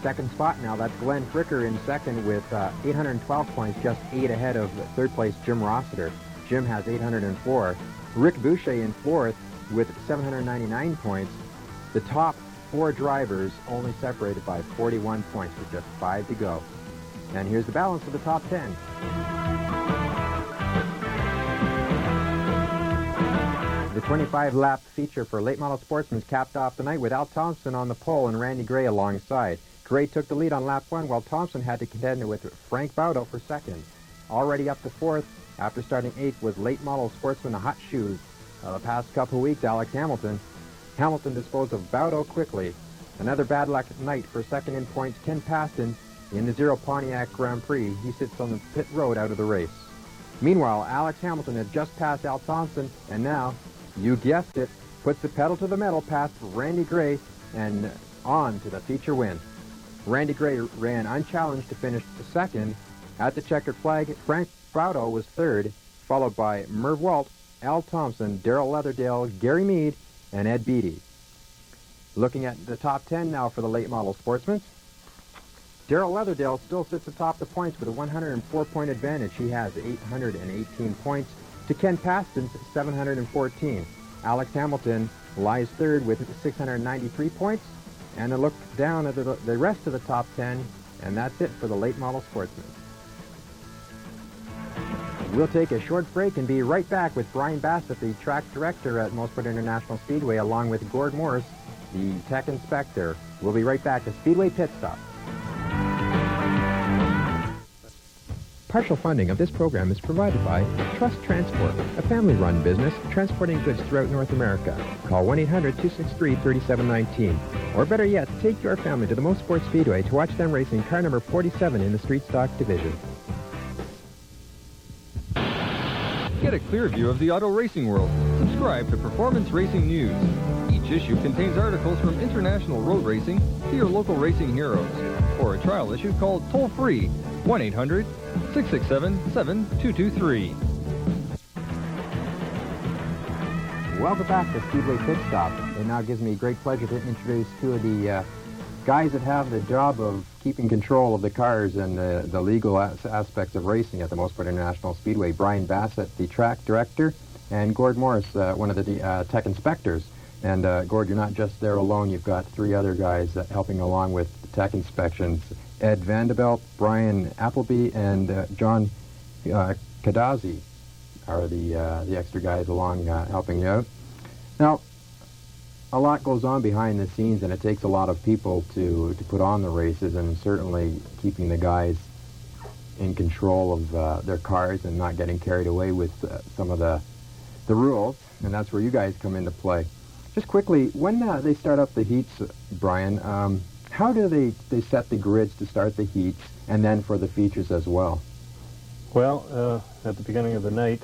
second spot now. That's Glenn Fricker in second with 812 points, just 8 ahead of third place Jim Rossiter. Jim has 804. Rick Boucher in fourth with 799 points. The top 4 drivers only separated by 41 points with just 5 to go. And here's the balance of the top 10. The 25-lap feature for late model sportsmen capped off the night with Al Thompson on the pole and Randy Gray alongside. Gray took the lead on lap 1, while Thompson had to contend with Frank Baudo for second. Already up to fourth, after starting 8th, was late model sportsman the Hot Shoes. The past couple of weeks, Alex Hamilton. Hamilton disposed of Baudo quickly. Another bad luck night for second in points, Ken Paston in the Zero Pontiac Grand Prix. He sits on the pit road out of the race. Meanwhile, Alex Hamilton had just passed Al Thompson, and now, you guessed it, puts the pedal to the metal past Randy Gray and on to the feature win. Randy Gray ran unchallenged to finish second. At the checkered flag, Frank Baudo was third, followed by Merv Walt, Al Thompson, Darrell Leatherdale, Gary Mead, and Ed Beatty. Looking at the top 10 now for the late model sportsmen. Darrell Leatherdale still sits atop the points with a 104-point advantage. He has 818 points to Ken Paston's 714. Alex Hamilton lies third with 693 points. And a look down at the rest of the top 10, and that's it for the late model sportsmen. We'll take a short break and be right back with Brian Bassett, the track director at Mosport International Speedway, along with Gord Morse, the tech inspector. We'll be right back to Speedway Pit Stop. Partial funding of this program is provided by Trust Transport, a family-run business transporting goods throughout North America. Call 1-800-263-3719. Or better yet, take your family to the Mosport Speedway to watch them racing car number 47 in the Street Stock Division.
Get a clear view of the auto racing world. Subscribe to Performance Racing News. Each issue contains articles from international road racing to your local racing heroes. For a trial issue, call toll-free 1-800-667-7223.
Welcome back to Speedway Pit Stop. It now gives me great pleasure to introduce two of the guys that have the job of keeping control of the cars and the legal aspects of racing at the Mosport International Speedway. Brian Bassett, the track director, and Gord Morse, one of the tech inspectors. And Gord, you're not just there alone. You've got 3 other guys helping along with the tech inspections. Ed Vanderbilt, Brian Appleby, and John Kadazzi are the extra guys along helping you out. Now, a lot goes on behind the scenes, and it takes a lot of people to put on the races, and certainly keeping the guys in control of their cars and not getting carried away with some of the rules, and that's where you guys come into play. Just quickly, when they start up the heats, Brian, how do they set the grids to start the heats and then for the features as well?
Well, at the beginning of the night,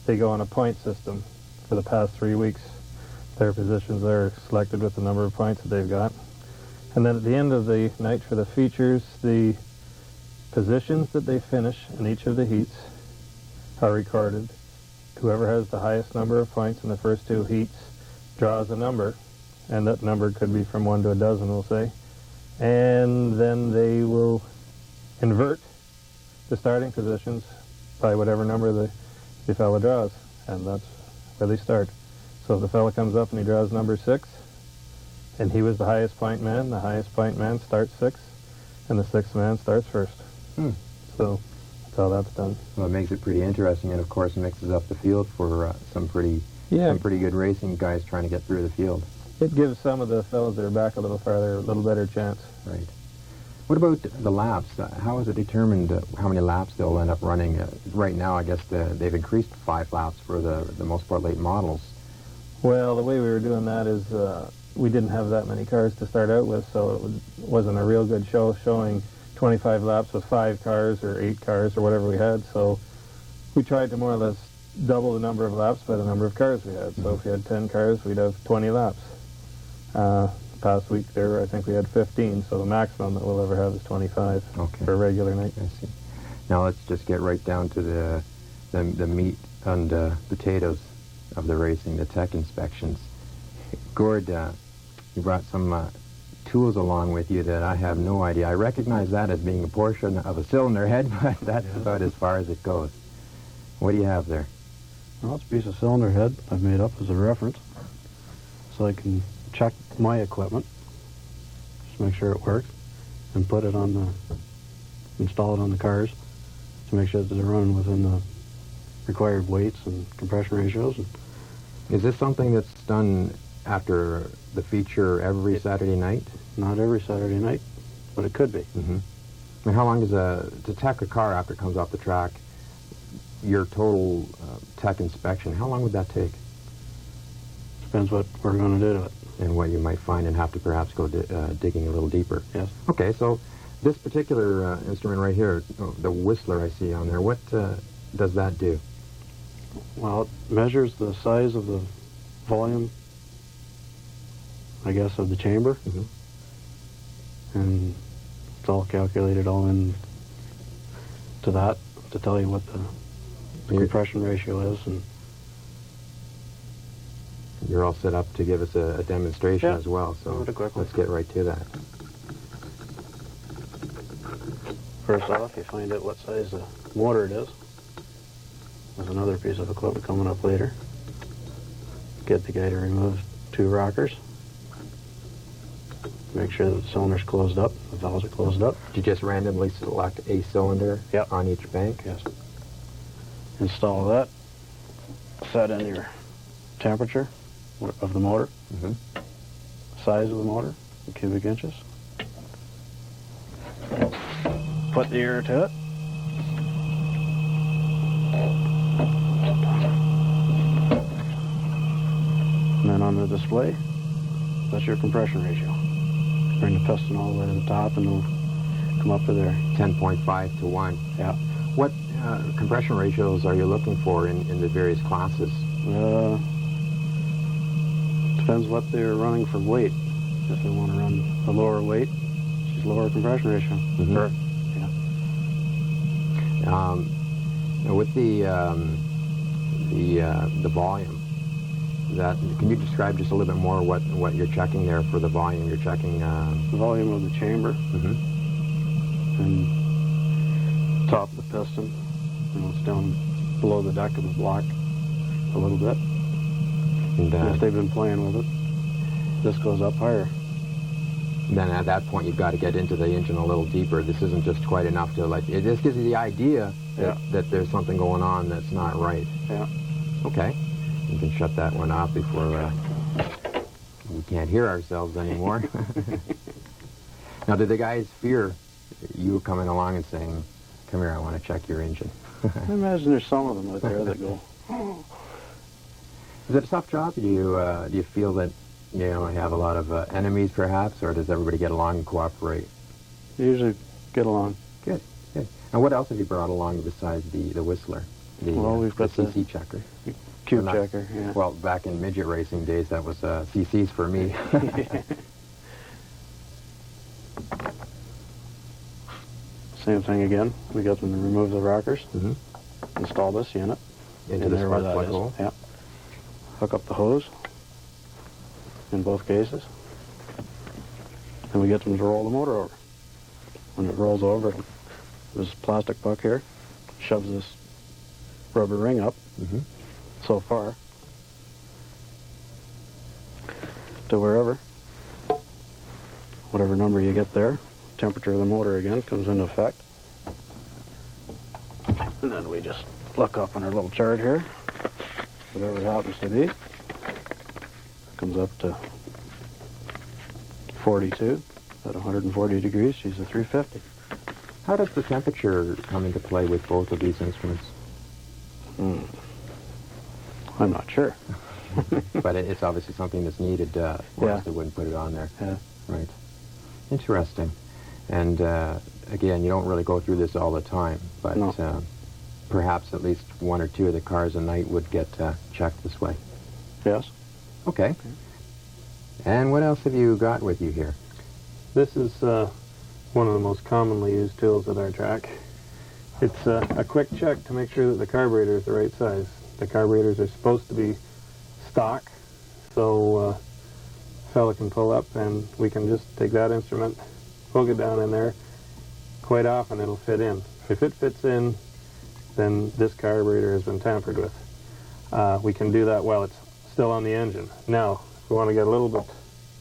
they go on a point system for the past 3 weeks. Their positions are selected with the number of points that they've got. And then at the end of the night for the features, the positions that they finish in each of the heats are recorded. Whoever has the highest number of points in the first 2 heats draws a number, and that number could be from 1 to a dozen, we'll say. And then they will invert the starting positions by whatever number the fellow draws, and that's where they start. So if the fellow comes up and he draws number 6, and he was the highest point man. The highest point man starts sixth, and the sixth man starts first. So that's how that's done.
Well, it makes it pretty interesting, and of course mixes up the field for some pretty good racing guys trying to get through the field.
It gives some of the fellows that are back a little farther a little better chance.
Right. What about the laps? How is it determined how many laps they'll end up running? Right now, I guess they've increased to 5 laps for the Mosport late models.
Well, the way we were doing that is we didn't have that many cars to start out with, so it wasn't a real good show showing 25 laps with 5 cars or 8 cars or whatever we had. So we tried to more or less double the number of laps by the number of cars we had. So if we had 10 cars, we'd have 20 laps. Past week there, I think we had 15, so the maximum that we'll ever have is 25 for a regular night.
I see. Now let's just get right down to the meat and potatoes of the racing, the tech inspections. Gord, you brought some tools along with you that I have no idea. I recognize that as being a portion of a cylinder head, but that's about as far as it goes. What do you have there?
Well, it's a piece of cylinder head I've made up as a reference, so I can check my equipment, just make sure it works, and put it on install it on the cars to make sure that they're running within the required weights and compression ratios.
Is this something that's done after the feature every Saturday night?
Not every Saturday night, but it could be.
Mm-hmm. And how long does to tech a car after it comes off the track, your total tech inspection, how long would that take?
Depends what we're going to do to it.
And what you might find and have to perhaps go digging a little deeper.
Yes.
Okay, so this particular instrument right here, the Whistler I see on there, what does that do?
Well, it measures the size of the volume, I guess, of the chamber.
Mm-hmm.
And it's all calculated all in to that to tell you what the compression ratio is. And
you're all set up to give us a demonstration as well, so let's get right to that.
First off, you find out what size the motor it is. There's another piece of equipment coming up later. Get the guy to remove 2 rockers. Make sure that the cylinder's closed up, the valves are closed up.
Did you just randomly select a cylinder on each bank?
Yes. Install that. Set in your temperature of the motor, size of the motor in cubic inches. Put the air to it. And then on the display, that's your compression ratio. Bring the piston all the way to the top and it'll come up to there.
10.5 to 1.
Yeah.
What compression ratios are you looking for in the various classes?
Depends what they're running for weight. If they want to run a lower weight, it's lower compression ratio.
With the volume, can you describe just a little bit more what you're checking there for the volume? You're checking
the volume of the chamber and top of the piston. It's down below the deck of the block a little bit. And if they've been playing with it, this goes up higher.
Then at that point, you've got to get into the engine a little deeper. This isn't just quite enough to it just gives you the idea that there's something going on that's not right.
Yeah.
Okay. You can shut that one off before we can't hear ourselves anymore. Now, did the guys fear you coming along and saying, "Come here, I want to check your engine"?
I imagine there's some of them out there that go.
Is it a tough job? Do you feel that you have a lot of enemies, perhaps, or does everybody get along and cooperate?
They usually get along.
Good, good. And what else have you brought along besides the Whistler?
We've got
the CC checker.
Cube checker, yeah.
Well, back in midget racing days, that was CCs for me.
Same thing again. We got them to remove the rockers. Install this unit
into the spark plug hole.
Yeah. Hook up the hose in both cases. And we get them to roll the motor over. When it rolls over, this plastic puck here shoves this rubber ring up so far to wherever whatever number you get there. Temperature of the motor again comes into effect. And then we just look up on our little chart here, whatever it happens to be. Comes up to 42 at 140 degrees. She's a 350.
How does the temperature come into play with both of these instruments?
I'm not sure.
But it's obviously something that's needed, or else they wouldn't put it on there.
Yeah.
Right. Interesting. And again, you don't really go through this all the time, but
No.
Perhaps at least one or two of the cars a night would get checked this way.
Yes.
Okay. And what else have you got with you here?
This is one of the most commonly used tools at our track. It's a quick check to make sure that the carburetor is the right size. The carburetors are supposed to be stock, so a fella can pull up and we can just take that instrument, poke it down in there. Quite often it'll fit in. If it fits in, then this carburetor has been tampered with. We can do that while it's still on the engine. Now, if we want to get a little bit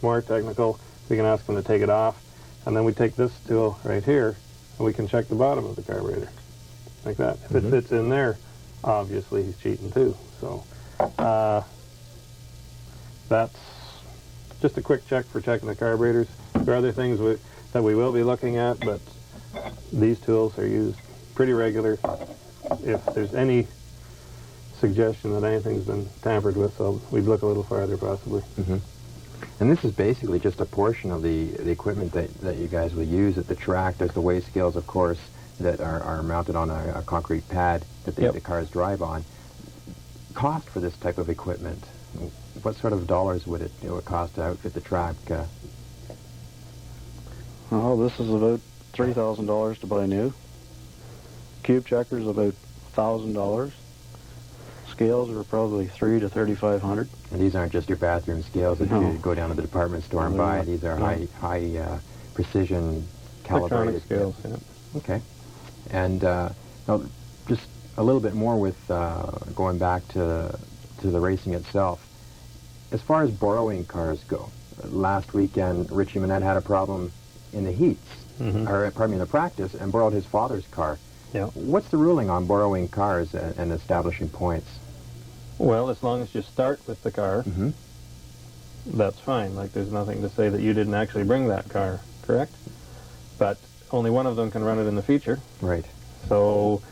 more technical, we can ask them to take it off, and then we take this tool right here, and we can check the bottom of the carburetor, like that. If it fits in there, obviously he's cheating too. So that's just a quick check for checking the carburetors. There are other things that we will be looking at, but these tools are used pretty regular. If there's any suggestion that anything's been tampered with, so we'd look a little farther possibly.
And this is basically just a portion of the equipment that you guys will use at the track. There's the weigh scales, of course, that are mounted on a concrete pad that the cars drive on. Cost for this type of equipment, what sort of dollars would it cost to outfit the track?
Well, this is about $3,000 to buy new. Cube checkers about $1,000. Scales are probably $300 to $3,500.
And these aren't just your bathroom scales that you go down to the department store and buy. These are high precision calibrated
scales. Yeah.
Okay. And now just a little bit more with going back to the racing itself. As far as borrowing cars go, last weekend Richie Manette had a problem in the heats, or pardon me, in the practice, and borrowed his father's car.
Yeah.
What's the ruling on borrowing cars and establishing points?
Well, as long as you start with the car, that's fine. Like, there's nothing to say that you didn't actually bring that car, correct? But only one of them can run it in the feature.
Right.
So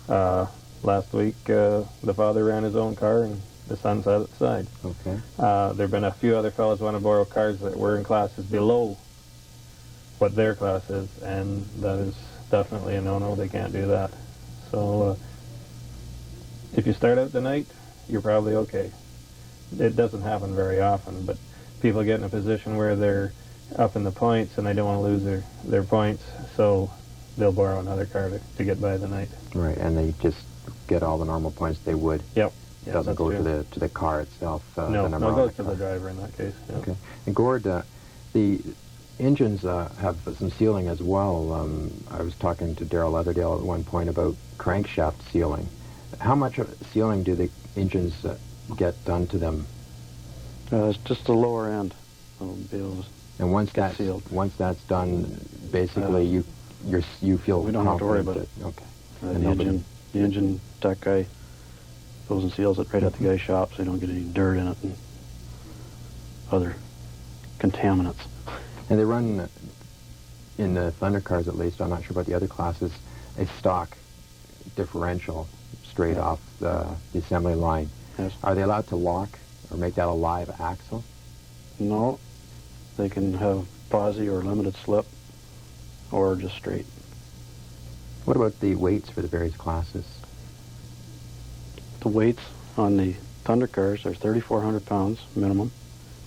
last week, the father ran his own car and the son sat at the side.
Okay.
There have been a few other fellas want to borrow cars that were in classes below what their class is, and that is definitely a no-no. They can't do that. So if you start out the night, you're probably okay. It doesn't happen very often, but people get in a position where they're up in the points and they don't want to lose their points, so they'll borrow another car to get by the night.
Right, and they just get all the normal points they would.
Yep.
It doesn't go to the car itself.
No,
the number
it
on
goes
the
to
car.
the driver in that case. Yeah.
Okay. And Gord, the engines have some sealing as well. I was talking to Darrell Leatherdale at one point about crankshaft sealing. How much sealing do the engines get done to them?
It's just the lower end.
And once that's
sealed.
Once that's done, basically you feel
we don't have to worry about it.
Okay.
The engine tech guy goes and seals it right at the guy's shop, so you don't get any dirt in it and other contaminants.
And they run, in the Thunder cars at least, I'm not sure about the other classes, a stock differential straight off the assembly line.
Yes.
Are they allowed to lock or make that a live axle?
No, they can have posi or limited slip or just straight.
What about the weights for the various classes?
The weights on the Thunder cars are 3,400 pounds minimum,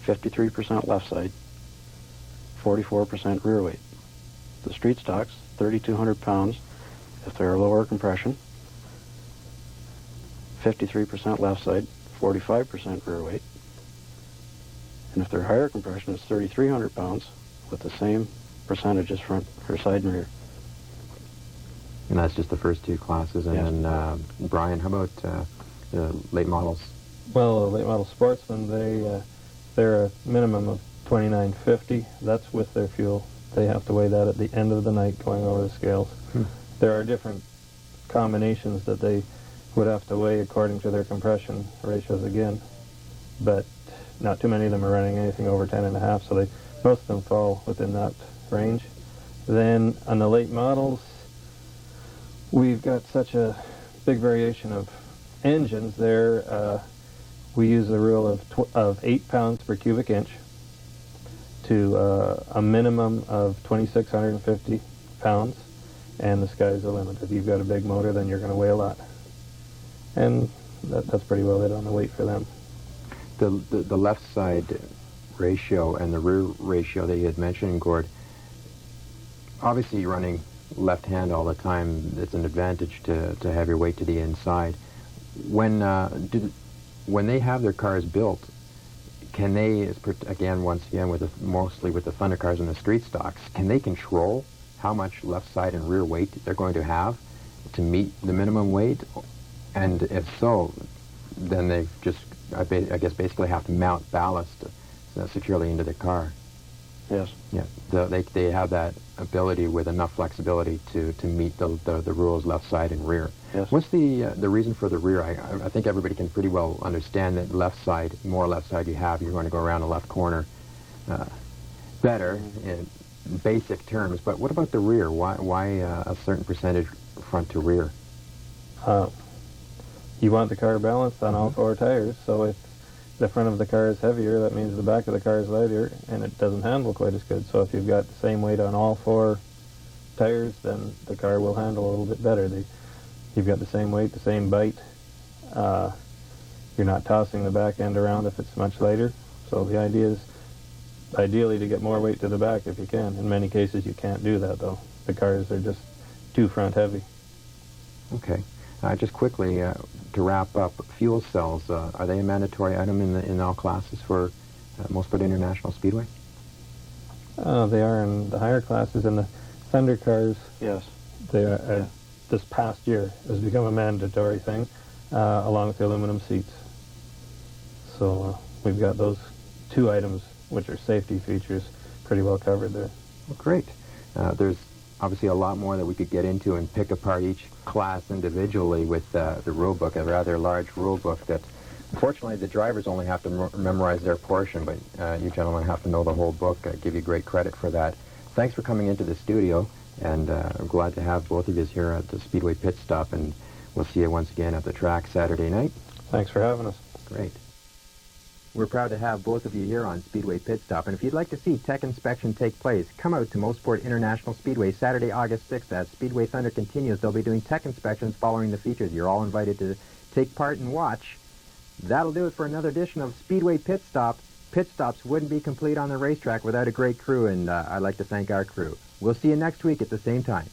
53% left side, 44% rear weight. The street stocks, 3,200 pounds if they're lower compression, 53% left side, 45% rear weight. And if they're higher compression, it's 3,300 pounds with the same percentages front or side and rear.
And that's just the first two classes. And then, Brian, how about the late models?
Well, the late model sportsmen, they're a minimum of 2950. That's with their fuel. They have to weigh that at the end of the night going over the scales. There are different combinations that they would have to weigh according to their compression ratios again, but not too many of them are running anything over 10.5, so most of them fall within that range. Then on the late models, we've got such a big variation of engines there. We use a rule of 8 pounds per cubic inch to a minimum of 2,650 pounds, and the sky's the limit. If you've got a big motor, then you're going to weigh a lot. And that's pretty well it on the weight for them.
The left side ratio and the rear ratio that you had mentioned, Gord, obviously you're running left hand all the time. It's an advantage to have your weight to the inside. When they have their cars built, can they, mostly with the Thunder cars and the street stocks, can they control how much left side and rear weight they're going to have to meet the minimum weight? And if so, then they just, I guess, basically have to mount ballast securely into the car.
Yes.
Yeah. They have that ability with enough flexibility to meet the rules left side and rear.
Yes.
What's the reason for the rear? I think everybody can pretty well understand that left side, more left side you have, you're going to go around the left corner better in basic terms. But what about the rear? Why a certain percentage front to rear?
You want the car balanced on all four tires, so if the front of the car is heavier, that means the back of the car is lighter, and it doesn't handle quite as good. So if you've got the same weight on all four tires, then the car will handle a little bit better. You've got the same weight, the same bite. You're not tossing the back end around if it's much lighter. So the idea is ideally to get more weight to the back if you can. In many cases you can't do that, though. The cars are just too front heavy.
Okay. Just quickly, to wrap up, fuel cells, are they a mandatory item in all classes for Mosport International Speedway?
They are in the higher classes. In the Thunder cars,
yes.
They are, this past year has become a mandatory thing, along with the aluminum seats. So we've got those two items, which are safety features, pretty well covered there.
Well, great. There's obviously a lot more that we could get into and pick apart each class individually with the rule book, a rather large rule book that unfortunately the drivers only have to memorize their portion, but you gentlemen have to know the whole book. I give you great credit for that. Thanks for coming into the studio, and I'm glad to have both of you here at the Speedway Pit Stop, and we'll see you once again at the track Saturday night.
Thanks for having us.
Great. We're proud to have both of you here on Speedway Pit Stop, and if you'd like to see tech inspection take place, come out to Mosport International Speedway Saturday, August 6th. As Speedway Thunder continues, they'll be doing tech inspections following the features. You're all invited to take part and watch. That'll do it for another edition of Speedway Pit Stop. Pit stops wouldn't be complete on the racetrack without a great crew, and I'd like to thank our crew. We'll see you next week at the same time.